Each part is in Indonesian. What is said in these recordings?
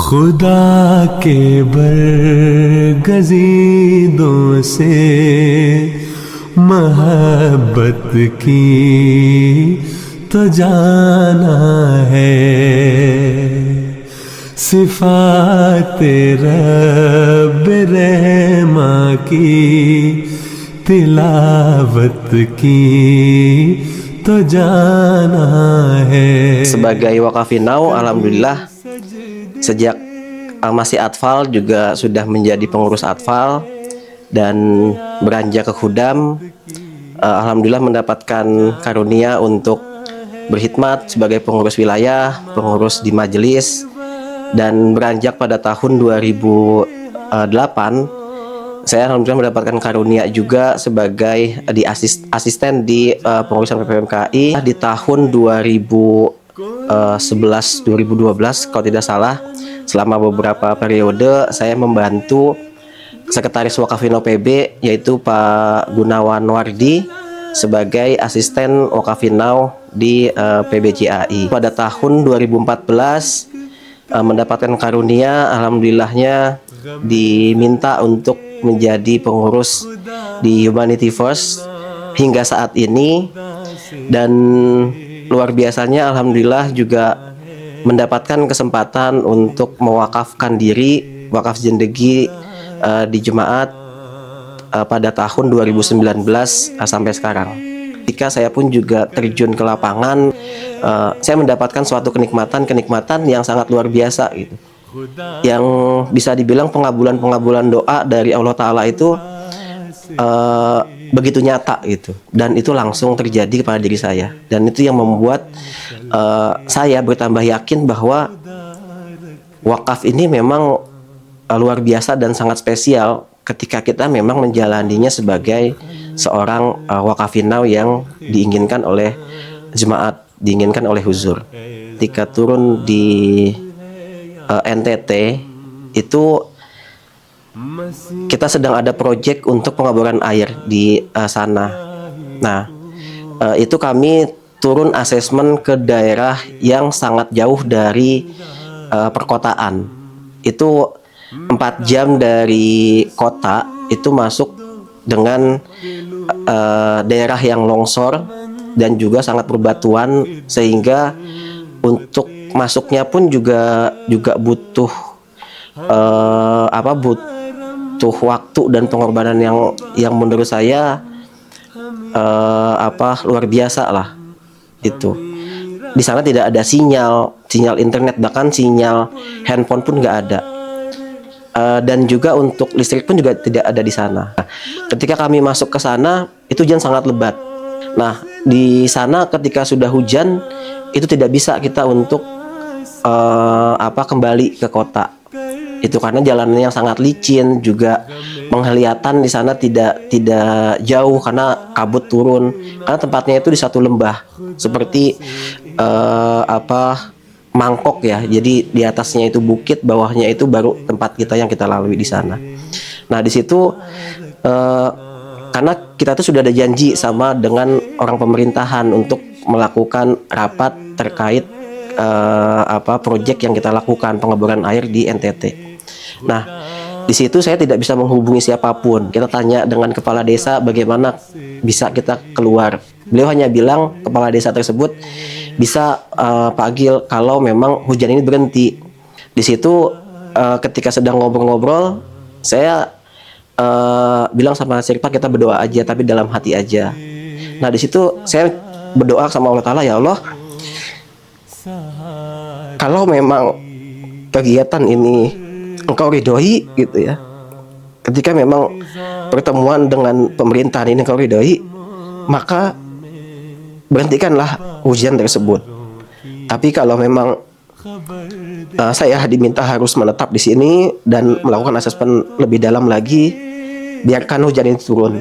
खुदा के बरगज़ीदों से मोहब्बत की तो जाना है, सिफ़ात रब रहमा की तिलावत की तो जाना है. Sebagai Wakafinau, alhamdulillah sejak masih atfal juga sudah menjadi pengurus atfal dan beranjak ke Khudam. Alhamdulillah mendapatkan karunia untuk berkhidmat sebagai pengurus wilayah, pengurus di majelis, dan beranjak pada tahun 2008 saya alhamdulillah mendapatkan karunia juga sebagai asisten di pengurusan PPMKI di tahun 2011-2012 kalau tidak salah. Selama beberapa periode saya membantu Sekretaris Wakafinau PB yaitu Pak Gunawan Wardi sebagai asisten Wakafinau di PBJAI. Pada tahun 2014 mendapatkan karunia, alhamdulillahnya diminta untuk menjadi pengurus di Humanity First hingga saat ini, dan luar biasanya alhamdulillah juga mendapatkan kesempatan untuk mewakafkan diri, wakaf zindegi di jemaat pada tahun 2019 sampai sekarang. Ketika saya pun juga terjun ke lapangan, saya mendapatkan suatu kenikmatan yang sangat luar biasa gitu, yang bisa dibilang pengabulan doa dari Allah Ta'ala itu begitu nyata gitu, dan itu langsung terjadi kepada diri saya, dan itu yang membuat saya bertambah yakin bahwa wakaf ini memang luar biasa dan sangat spesial ketika kita memang menjalaninya sebagai seorang wakafinau yang diinginkan oleh jemaat, diinginkan oleh huzur. Ketika turun di NTT itu kita sedang ada proyek untuk pengeboran air di sana. Nah, itu kami turun asesmen ke daerah yang sangat jauh dari perkotaan. Itu 4 jam dari kota, itu masuk dengan daerah yang longsor dan juga sangat berbatuan, sehingga untuk masuknya pun juga butuh butuh waktu dan pengorbanan yang menurut saya luar biasa lah. Itu di sana tidak ada sinyal internet, bahkan sinyal handphone pun nggak ada, dan juga untuk listrik pun juga tidak ada di sana. Ketika kami masuk ke sana itu hujan sangat lebat. Nah, di sana ketika sudah hujan itu tidak bisa kita untuk kembali ke kota. Itu karena jalannya yang sangat licin, juga penglihatan di sana tidak jauh karena kabut turun. Karena tempatnya itu di satu lembah seperti mangkok ya. Jadi di atasnya itu bukit, bawahnya itu baru tempat kita yang kita lalui di sana. Nah, di situ karena kita tuh sudah ada janji sama dengan orang pemerintahan untuk melakukan rapat terkait proyek yang kita lakukan, pengeboran air di NTT. Nah, di situ saya tidak bisa menghubungi siapapun. Kita tanya dengan kepala desa bagaimana bisa kita keluar. Beliau hanya bilang, kepala desa tersebut, bisa Pak Agil kalau memang hujan ini berhenti. Di situ ketika sedang ngobrol-ngobrol, saya bilang sama Sirpa, kita berdoa aja tapi dalam hati aja. Nah, di situ saya berdoa sama Allah Ta'ala, ya Allah, kalau memang kegiatan ini Engkau ridhoi gitu ya, ketika memang pertemuan dengan pemerintahan ini Engkau ridhoi, maka berhentikanlah hujan tersebut. Tapi kalau memang saya diminta harus menetap di sini dan melakukan asesmen lebih dalam lagi, biarkan hujan ini turun.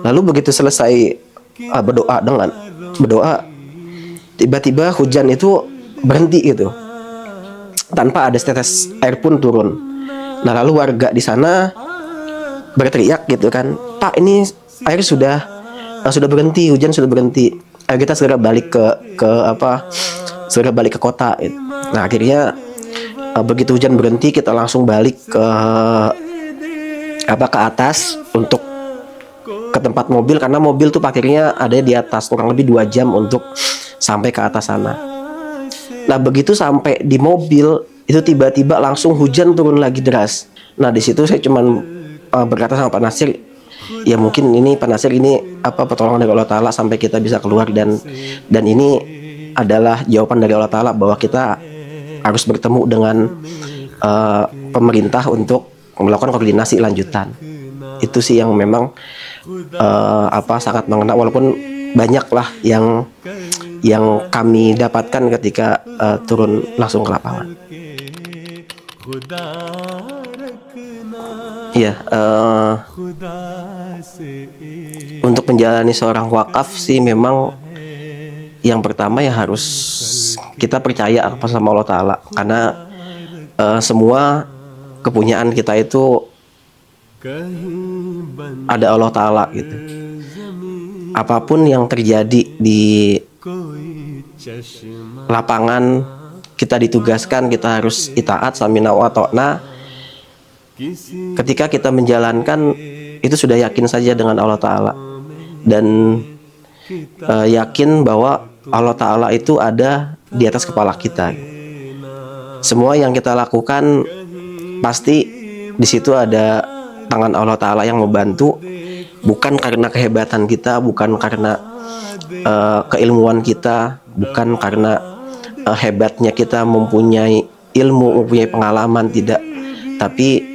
Lalu begitu selesai berdoa, tiba-tiba hujan itu berhenti gitu, tanpa ada setetes air pun turun. Nah, lalu warga di sana berteriak gitu kan, Pak, ini air sudah berhenti, hujan sudah berhenti. Ayo kita segera balik ke kota gitu. Nah, akhirnya begitu hujan berhenti kita langsung balik ke atas untuk ke tempat mobil, karena mobil tuh parkirnya ada di atas, kurang lebih 2 jam untuk sampai ke atas sana. Nah begitu sampai di mobil itu tiba-tiba langsung hujan turun lagi deras. Nah di situ saya cuman berkata sama Pak Nasir, ya mungkin ini Pak Nasir ini pertolongan dari Allah Ta'ala sampai kita bisa keluar, dan ini adalah jawaban dari Allah Ta'ala bahwa kita harus bertemu dengan pemerintah untuk melakukan koordinasi lanjutan. Itu sih yang memang sangat mengena, walaupun banyak lah yang kami dapatkan ketika turun langsung ke lapangan. Iya, untuk menjalani seorang wakaf sih memang yang pertama ya harus kita percaya sama Allah Ta'ala, karena semua kepunyaan kita itu ada Allah Ta'ala gitu. Apapun yang terjadi di lapangan, kita ditugaskan, kita harus itaat, samina wa ta'na. Ketika kita menjalankan itu sudah yakin saja dengan Allah Ta'ala, dan yakin bahwa Allah Ta'ala itu ada di atas kepala kita. Semua yang kita lakukan pasti di situ ada tangan Allah Ta'ala yang membantu, bukan karena kehebatan kita, bukan karena keilmuan kita, bukan karena hebatnya kita mempunyai ilmu, mempunyai pengalaman, tidak. Tapi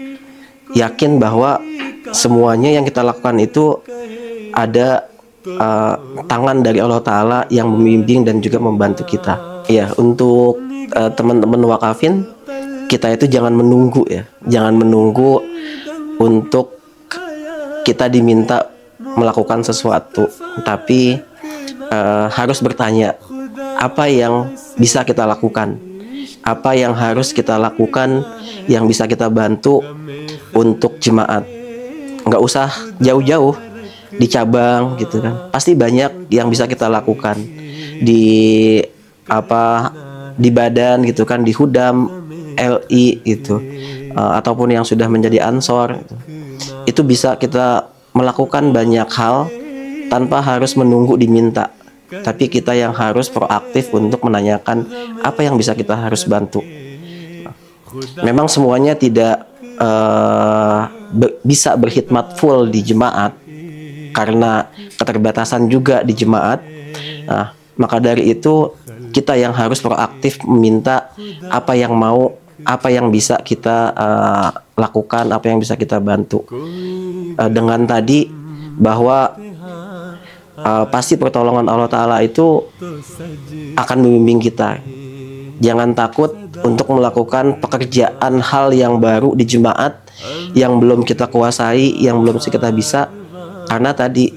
yakin bahwa semuanya yang kita lakukan itu ada tangan dari Allah Ta'ala yang membimbing dan juga membantu kita. Ya, untuk teman-teman wakafin, kita itu jangan menunggu ya, jangan menunggu untuk kita diminta melakukan sesuatu, tapi harus bertanya apa yang bisa kita lakukan, apa yang harus kita lakukan, yang bisa kita bantu untuk jemaat. Nggak usah jauh-jauh di cabang gitu kan, pasti banyak yang bisa kita lakukan di di badan gitu kan, di Hudam, LI gitu, ataupun yang sudah menjadi ansor gitu. Itu bisa kita melakukan banyak hal tanpa harus menunggu diminta, tapi kita yang harus proaktif untuk menanyakan apa yang bisa kita harus bantu. Memang semuanya tidak bisa berkhidmat full di jemaat karena keterbatasan juga di jemaat. Nah, maka dari itu kita yang harus proaktif meminta apa yang mau, apa yang bisa kita lakukan, apa yang bisa kita bantu. Dengan tadi bahwa pasti pertolongan Allah Ta'ala itu akan membimbing kita. Jangan takut untuk melakukan pekerjaan hal yang baru di jemaat, yang belum kita kuasai, yang belum kita bisa. Karena tadi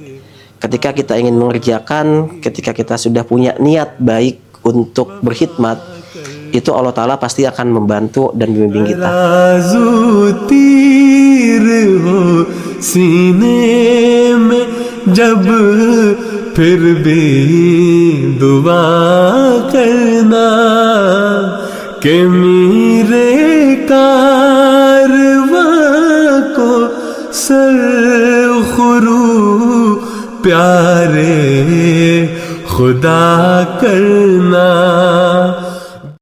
ketika kita ingin mengerjakan, ketika kita sudah punya niat baik untuk berkhidmat, itu Allah Ta'ala pasti akan membantu dan membimbing kita. जब फिर भी दुआ करना कि मेरे कारवां को सरखुरू प्यारे खुदा करना